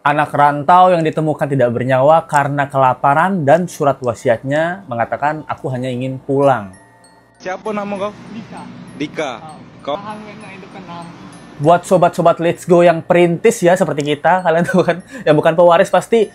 Anak rantau yang ditemukan tidak bernyawa karena kelaparan dan surat wasiatnya mengatakan aku hanya ingin pulang. Siapa nama kau? Dika. Dika. Kau Buat sobat-sobat Let's Go yang perintis ya seperti kita, kalian tahu kan, yang bukan pewaris pasti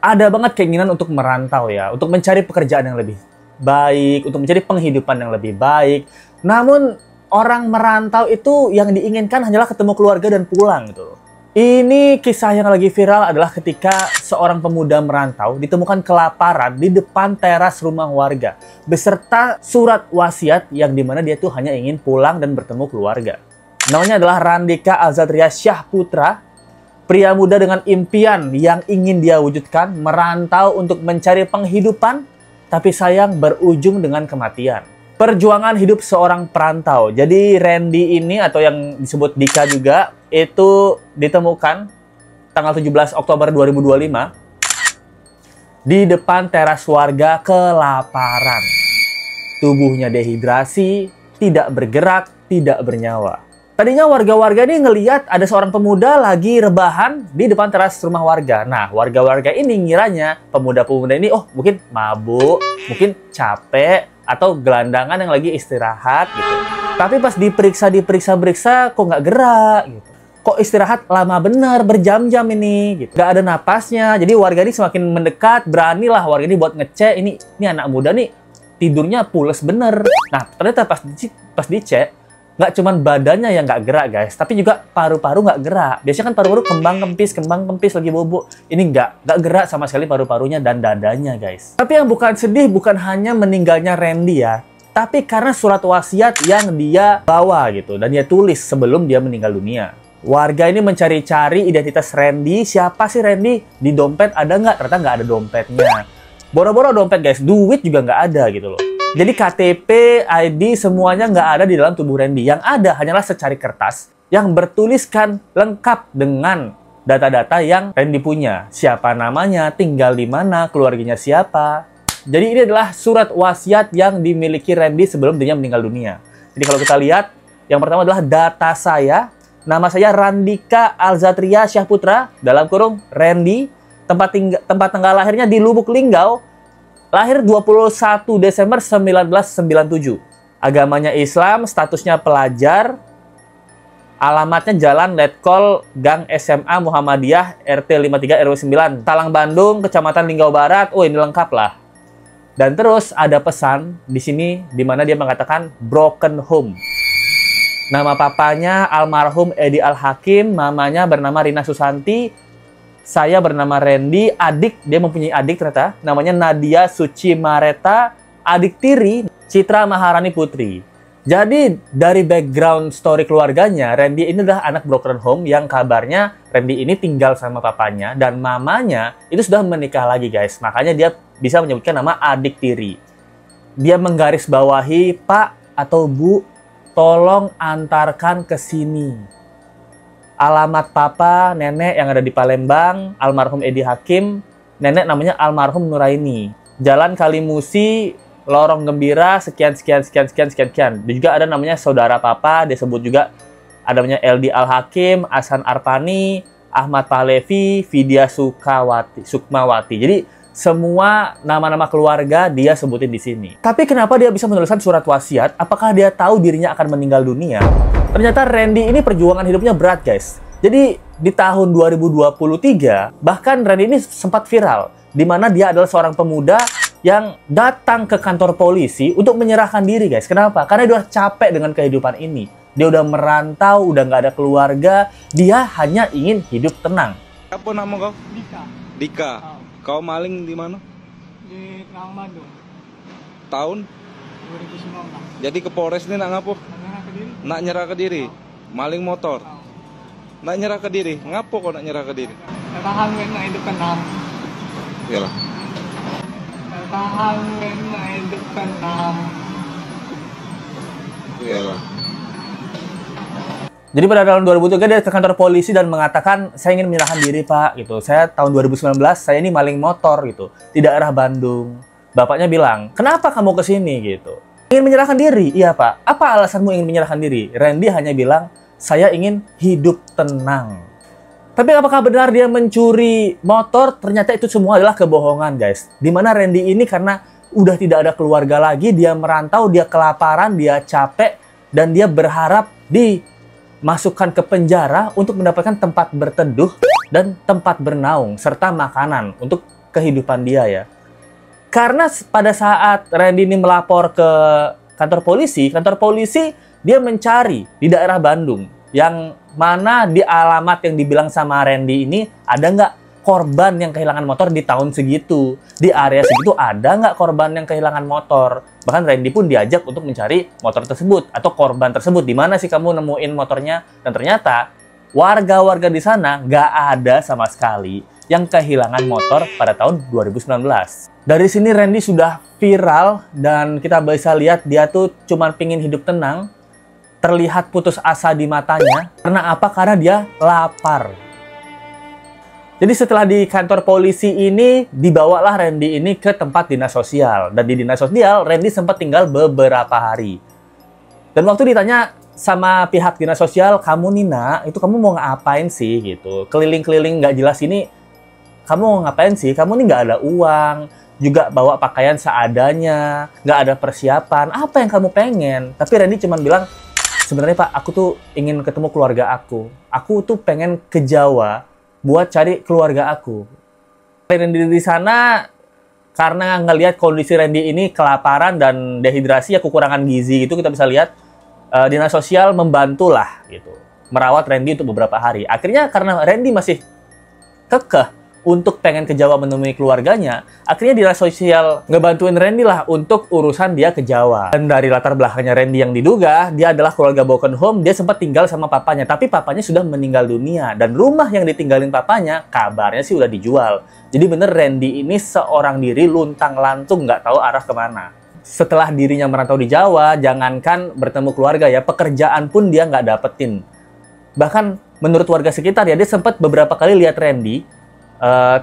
ada banget keinginan untuk merantau ya, untuk mencari pekerjaan yang lebih baik, untuk mencari penghidupan yang lebih baik. Namun orang merantau itu yang diinginkan hanyalah ketemu keluarga dan pulang gitu loh. Ini kisah yang lagi viral adalah ketika seorang pemuda merantau ditemukan kelaparan di depan teras rumah warga beserta surat wasiat yang dimana dia tuh hanya ingin pulang dan bertemu keluarga. Namanya adalah Randika Alzatria Syahputra, pria muda dengan impian yang ingin dia wujudkan, merantau untuk mencari penghidupan, tapi sayang berujung dengan kematian. Perjuangan hidup seorang perantau. Jadi Randy ini atau yang disebut Dika juga itu ditemukan tanggal 17 Oktober 2025 di depan teras warga kelaparan. Tubuhnya dehidrasi, tidak bergerak, tidak bernyawa. Tadinya warga-warga ini ngelihat ada seorang pemuda lagi rebahan di depan teras rumah warga. Nah, warga-warga ini ngiranya pemuda-pemuda ini mungkin mabuk, mungkin capek, atau gelandangan yang lagi istirahat gitu. Tapi pas diperiksa kok nggak gerak gitu. Kok istirahat lama bener, berjam-jam ini gitu. Nggak ada napasnya. Jadi warga ini semakin mendekat, beranilah warga ini buat ngecek ini anak muda nih tidurnya pules bener. Nah, ternyata pas dicek nggak cuman badannya yang nggak gerak guys, tapi juga paru-paru nggak gerak. Biasanya kan paru-paru kembang kempis lagi bobo. Ini nggak gerak sama sekali paru-parunya dan dadanya guys. Tapi yang bukan sedih bukan hanya meninggalnya Randy ya, tapi karena surat wasiat yang dia bawa gitu dan dia tulis sebelum dia meninggal dunia. Warga ini mencari-cari identitas Randy. Siapa sih Randy? Di dompet ada nggak? Ternyata nggak ada dompetnya. Boro-boro dompet guys, duit juga nggak ada gitu loh. Jadi KTP, ID, semuanya nggak ada di dalam tubuh Randy. Yang ada hanyalah secari kertas yang bertuliskan lengkap dengan data-data yang Randy punya. Siapa namanya, tinggal di mana, keluarganya siapa. Jadi ini adalah surat wasiat yang dimiliki Randy sebelum dia meninggal dunia. Jadi kalau kita lihat, yang pertama adalah data saya. Nama saya Randika Alzatria Syahputra, dalam kurung Randy. Tempat tanggal lahirnya di Lubuk Linggau. Lahir 21 Desember 1997. Agamanya Islam, statusnya pelajar. Alamatnya Jalan Letkol Gang SMA Muhammadiyah RT 53 RW 9, Talang Bandung, Kecamatan Linggau Barat. Ini lengkap lah. Dan terus ada pesan di sini di mana dia mengatakan broken home. Nama papanya almarhum Edi Al-Hakim, mamanya bernama Rina Susanti. Saya bernama Randy, dia mempunyai adik ternyata, namanya Nadia Suci Mareta, adik tiri Citra Maharani Putri. Jadi dari background story keluarganya, Randy ini adalah anak broken home yang kabarnya Randy ini tinggal sama papanya dan mamanya itu sudah menikah lagi guys. Makanya dia bisa menyebutkan nama adik tiri. Dia menggarisbawahi, Pak atau Bu, tolong antarkan ke sini. Alamat papa, nenek yang ada di Palembang, almarhum Edi Hakim, nenek namanya almarhum Nuraini. Jalan Kalimusi, Lorong Gembira, sekian. Dan juga ada namanya saudara papa, dia sebut juga ada namanya Eldi Al-Hakim, Ahsan Arpani, Ahmad Pahlevi, Vidya Sukmawati. Jadi semua nama-nama keluarga dia sebutin di sini. Tapi kenapa dia bisa menuliskan surat wasiat? Apakah dia tahu dirinya akan meninggal dunia? Ternyata Randy ini perjuangan hidupnya berat guys. Jadi di tahun 2023 bahkan Randy ini sempat viral di mana dia adalah seorang pemuda yang datang ke kantor polisi untuk menyerahkan diri guys. Kenapa? Karena dia udah capek dengan kehidupan ini. Dia udah merantau, udah nggak ada keluarga. Dia hanya ingin hidup tenang. Apa nama kau? Dika. Dika. Kau maling di mana? Di Talang Bandung. Tahun? 2019. Jadi ke Polres ini nak ngapo? Nak nyerah ke diri. Maling motor. Nak nyerah ke diri. Ngapo kau nak nyerah ke diri? Tahan nak hidup tenang. Iyalah. Tahan nak hidup tenang. Iyalah. Jadi pada tahun 2003 dia ke kantor polisi dan mengatakan, saya ingin menyerahkan diri Pak gitu. Saya tahun 2019 saya ini maling motor gitu di daerah Bandung. Bapaknya bilang, kenapa kamu ke sini gitu? Ingin menyerahkan diri? Iya Pak. Apa alasanmu ingin menyerahkan diri? Randy hanya bilang, saya ingin hidup tenang. Tapi apakah benar dia mencuri motor? Ternyata itu semua adalah kebohongan, guys. Dimana Randy ini karena udah tidak ada keluarga lagi, dia merantau, dia kelaparan, dia capek, dan dia berharap dimasukkan ke penjara untuk mendapatkan tempat berteduh dan tempat bernaung, serta makanan untuk kehidupan dia ya. Karena pada saat Randy ini melapor ke kantor polisi dia mencari di daerah Bandung, yang mana di alamat yang dibilang sama Randy ini ada nggak korban yang kehilangan motor di tahun segitu. Di area segitu ada nggak korban yang kehilangan motor. Bahkan Randy pun diajak untuk mencari motor tersebut atau korban tersebut. Di mana sih kamu nemuin motornya? Dan ternyata warga-warga di sana nggak ada sama sekali yang kehilangan motor pada tahun 2019. Dari sini Randy sudah viral dan kita bisa lihat dia tuh cuman pingin hidup tenang. Terlihat putus asa di matanya. Karena apa? Karena dia lapar. Jadi setelah di kantor polisi ini, dibawalah Randy ini ke tempat dinas sosial. Dan di dinas sosial, Randy sempat tinggal beberapa hari. Dan waktu ditanya sama pihak dinas sosial, kamu Nina, itu kamu mau ngapain sih gitu? Keliling-keliling nggak jelas ini, kamu mau ngapain sih? Kamu nih nggak ada uang, juga bawa pakaian seadanya, nggak ada persiapan. Apa yang kamu pengen? Tapi Randy cuma bilang, sebenarnya Pak, aku tuh ingin ketemu keluarga aku. Aku tuh pengen ke Jawa buat cari keluarga aku. Randy di sana karena ngelihat kondisi Randy ini kelaparan dan dehidrasi, ya kekurangan gizi gitu, kita bisa lihat dinas sosial membantulah gitu merawat Randy untuk beberapa hari. Akhirnya karena Randy masih kekeh untuk pengen ke Jawa menemui keluarganya, akhirnya dinas sosial ngebantuin Randy lah untuk urusan dia ke Jawa. Dan dari latar belakangnya Randy yang diduga, dia adalah keluarga broken home, dia sempat tinggal sama papanya, tapi papanya sudah meninggal dunia. Dan rumah yang ditinggalin papanya, kabarnya sih udah dijual. Jadi bener Randy ini seorang diri luntang-lantung, nggak tahu arah kemana. Setelah dirinya merantau di Jawa, jangankan bertemu keluarga ya, pekerjaan pun dia nggak dapetin. Bahkan menurut warga sekitar ya, dia sempat beberapa kali lihat Randy,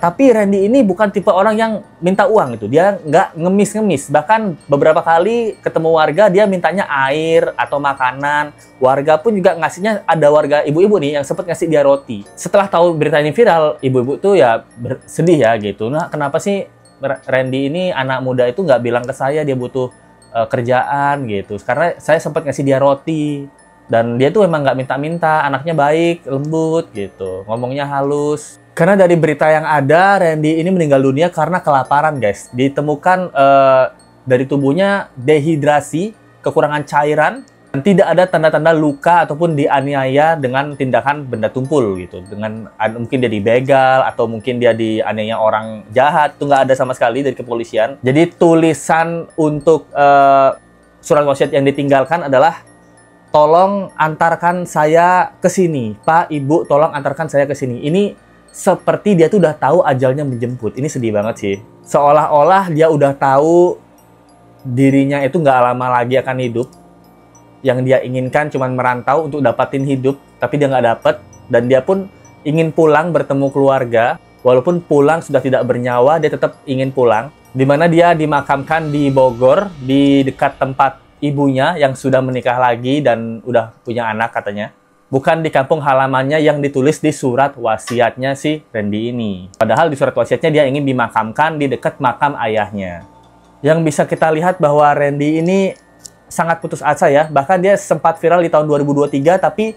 tapi Randy ini bukan tipe orang yang minta uang gitu. Dia nggak ngemis-ngemis. Bahkan beberapa kali ketemu warga, dia mintanya air atau makanan. Warga pun juga ngasihnya, ada warga ibu-ibu nih yang sempat ngasih dia roti. Setelah tahu berita ini viral, ibu-ibu tuh ya sedih ya gitu. Nah, kenapa sih Randy ini anak muda itu nggak bilang ke saya dia butuh kerjaan gitu? Karena saya sempat ngasih dia roti. Dan dia tuh emang nggak minta-minta, anaknya baik, lembut gitu, ngomongnya halus. Karena dari berita yang ada, Randy ini meninggal dunia karena kelaparan, guys. Ditemukan dari tubuhnya dehidrasi, kekurangan cairan, dan tidak ada tanda-tanda luka ataupun dianiaya dengan tindakan benda tumpul gitu. Dengan mungkin dia dibegal atau mungkin dia dianiaya orang jahat, itu nggak ada sama sekali dari kepolisian. Jadi tulisan untuk surat wasiat yang ditinggalkan adalah, tolong antarkan saya ke sini. Pak, Ibu, tolong antarkan saya ke sini. Ini seperti dia tuh udah tahu ajalnya menjemput. Ini sedih banget sih. Seolah-olah dia udah tahu dirinya itu nggak lama lagi akan hidup. Yang dia inginkan cuma merantau untuk dapatin hidup, tapi dia nggak dapet. Dan dia pun ingin pulang bertemu keluarga. Walaupun pulang sudah tidak bernyawa, dia tetap ingin pulang. Dimana dia dimakamkan di Bogor, di dekat tempat ibunya yang sudah menikah lagi dan udah punya anak katanya. Bukan di kampung halamannya yang ditulis di surat wasiatnya si Randy ini. Padahal di surat wasiatnya dia ingin dimakamkan di dekat makam ayahnya. Yang bisa kita lihat bahwa Randy ini sangat putus asa ya. Bahkan dia sempat viral di tahun 2023 tapi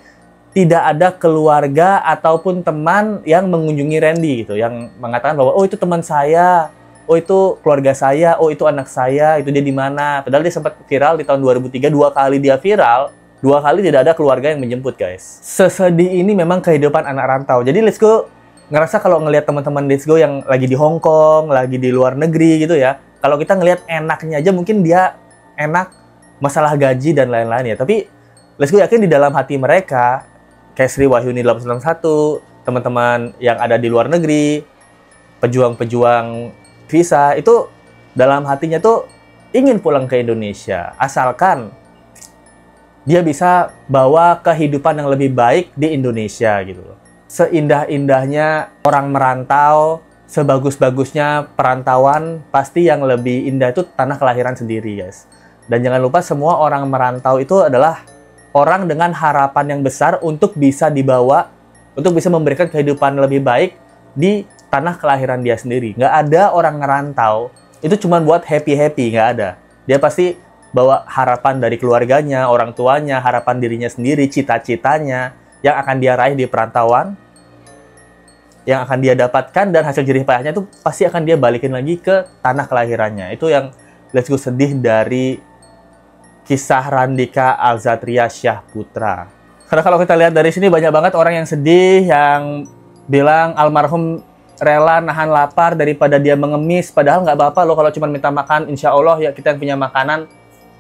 tidak ada keluarga ataupun teman yang mengunjungi Randy gitu. Yang mengatakan bahwa oh itu teman saya, oh itu keluarga saya, oh itu anak saya, itu dia di mana. Padahal dia sempat viral di tahun 2003, 2 kali dia viral, 2 kali tidak ada keluarga yang menjemput, guys. Sesedih ini memang kehidupan anak rantau. Jadi Let's Go ngerasa kalau ngelihat teman-teman Let's Go yang lagi di Hong Kong, lagi di luar negeri gitu ya, kalau kita ngelihat enaknya aja mungkin dia enak masalah gaji dan lain-lain ya. Tapi Let's Go yakin di dalam hati mereka, kayak Sri Wahyuni 891, teman-teman yang ada di luar negeri, pejuang-pejuang visa, itu dalam hatinya tuh ingin pulang ke Indonesia. Asalkan dia bisa bawa kehidupan yang lebih baik di Indonesia gitu loh. Seindah-indahnya orang merantau, sebagus-bagusnya perantauan, pasti yang lebih indah itu tanah kelahiran sendiri, guys. Dan jangan lupa semua orang merantau itu adalah orang dengan harapan yang besar untuk bisa dibawa untuk bisa memberikan kehidupan lebih baik di tanah kelahiran dia sendiri. Nggak ada orang ngerantau itu cuma buat happy-happy, nggak ada. Dia pasti bawa harapan dari keluarganya, orang tuanya, harapan dirinya sendiri, cita-citanya yang akan dia raih di perantauan, yang akan dia dapatkan, dan hasil jerih payahnya itu pasti akan dia balikin lagi ke tanah kelahirannya. Itu yang let's go sedih dari kisah Randika Alzatria Syahputra. Karena kalau kita lihat dari sini banyak banget orang yang sedih, yang bilang almarhum rela nahan lapar daripada dia mengemis. Padahal nggak apa-apa loh kalau cuma minta makan. Insya Allah ya kita yang punya makanan,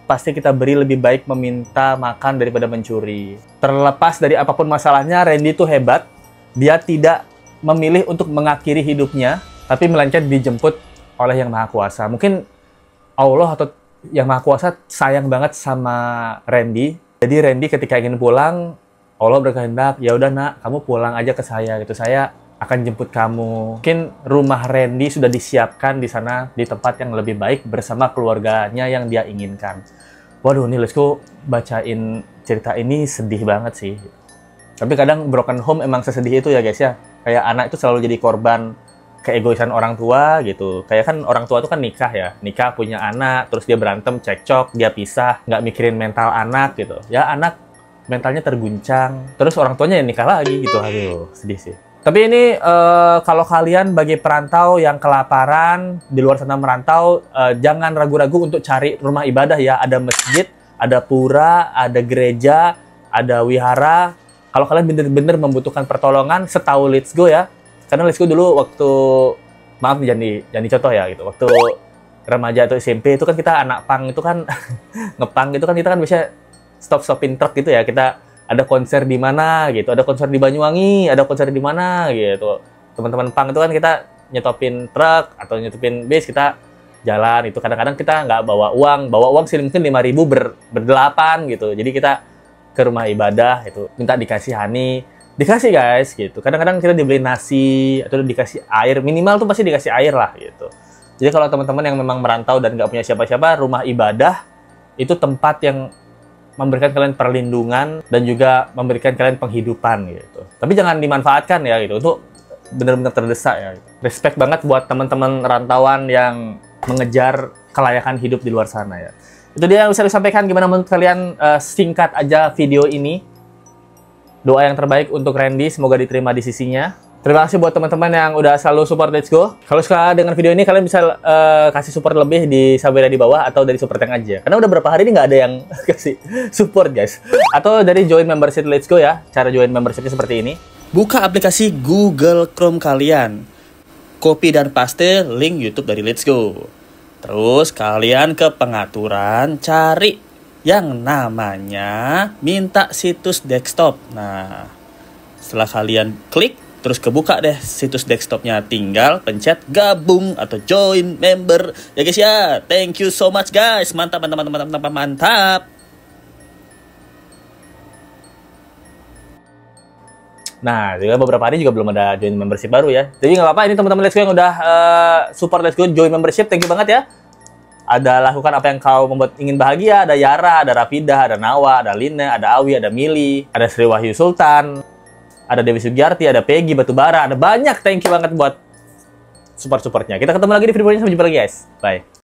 pasti kita beri, lebih baik meminta makan daripada mencuri. Terlepas dari apapun masalahnya, Randy itu hebat. Dia tidak memilih untuk mengakhiri hidupnya, tapi melainkan dijemput oleh Yang Maha Kuasa. Mungkin Allah atau Yang Maha Kuasa sayang banget sama Randy. Jadi Randy ketika ingin pulang, Allah berkehendak, ya udah nak, kamu pulang aja ke saya gitu. Saya akan jemput kamu. Mungkin rumah Randy sudah disiapkan di sana, di tempat yang lebih baik bersama keluarganya yang dia inginkan. Waduh, nih let's go bacain cerita ini sedih banget sih. Tapi kadang broken home emang sesedih itu ya guys ya. Kayak anak itu selalu jadi korban keegoisan orang tua gitu. Kayak kan orang tua itu kan nikah ya. Nikah punya anak, terus dia berantem, cekcok, dia pisah, nggak mikirin mental anak gitu. Ya anak mentalnya terguncang, terus orang tuanya nikah lagi gitu. Aduh, sedih sih. Tapi ini kalau kalian bagi perantau yang kelaparan, di luar sana merantau, jangan ragu-ragu untuk cari rumah ibadah ya. Ada masjid, ada pura, ada gereja, ada wihara. Kalau kalian bener-bener membutuhkan pertolongan, setahu Let's Go ya. Karena Let's Go dulu waktu, maaf jangan dicontoh ya gitu. Waktu remaja atau SMP itu kan kita anak pang itu kan ngepang itu kan kita kan biasanya stop-stopin truk gitu ya. Kita ada konser di mana gitu, ada konser di Banyuwangi, ada konser di mana gitu. Teman-teman pang itu kan kita nyetopin truk atau nyetopin bis, kita jalan itu. Kadang-kadang kita nggak bawa uang sih mungkin 5.000 berdelapan gitu. Jadi kita ke rumah ibadah itu minta dikasihani, dikasih guys gitu. Kadang-kadang kita dibeli nasi atau dikasih air, minimal tuh pasti dikasih air lah gitu. Jadi kalau teman-teman yang memang merantau dan nggak punya siapa-siapa, rumah ibadah itu tempat yang memberikan kalian perlindungan dan juga memberikan kalian penghidupan gitu. Tapi jangan dimanfaatkan ya gitu, itu benar-benar terdesak ya gitu. Respect banget buat teman-teman rantauan yang mengejar kelayakan hidup di luar sana ya. Itu dia yang bisa disampaikan. Gimana menurut kalian? Singkat aja video ini. Doa yang terbaik untuk Randy, semoga diterima di sisinya. Terima kasih buat teman-teman yang udah selalu support Let's Go. Kalau suka dengan video ini, kalian bisa kasih support lebih di subway di bawah atau dari super tank aja. Karena udah berapa hari ini nggak ada yang kasih support guys. Atau dari join membership Let's Go ya. Cara join membershipnya seperti ini. Buka aplikasi Google Chrome kalian. Copy dan paste link YouTube dari Let's Go. Terus kalian ke pengaturan, cari yang namanya minta situs desktop. Nah, setelah kalian klik, terus kebuka deh situs desktopnya. Tinggal pencet gabung atau join member. Ya guys ya, thank you so much guys. Mantap, mantap, mantap, mantap, mantap, mantap. Nah, juga beberapa hari juga belum ada join membership baru ya. Jadi nggak apa-apa, ini teman-teman Let's Go yang udah support Let's Go join membership, thank you banget ya. Ada lakukan apa yang kau membuat ingin bahagia. Ada Yara, ada Rafidah, ada Nawa, ada Lina, ada Awi, ada Mili, ada Sri Wahyu Sultan, ada Dewi Sugiarti, ada Peggy Batubara, ada banyak. Thank you banget buat support-supportnya. Kita ketemu lagi di video berikutnya. Sampai jumpa lagi guys. Bye.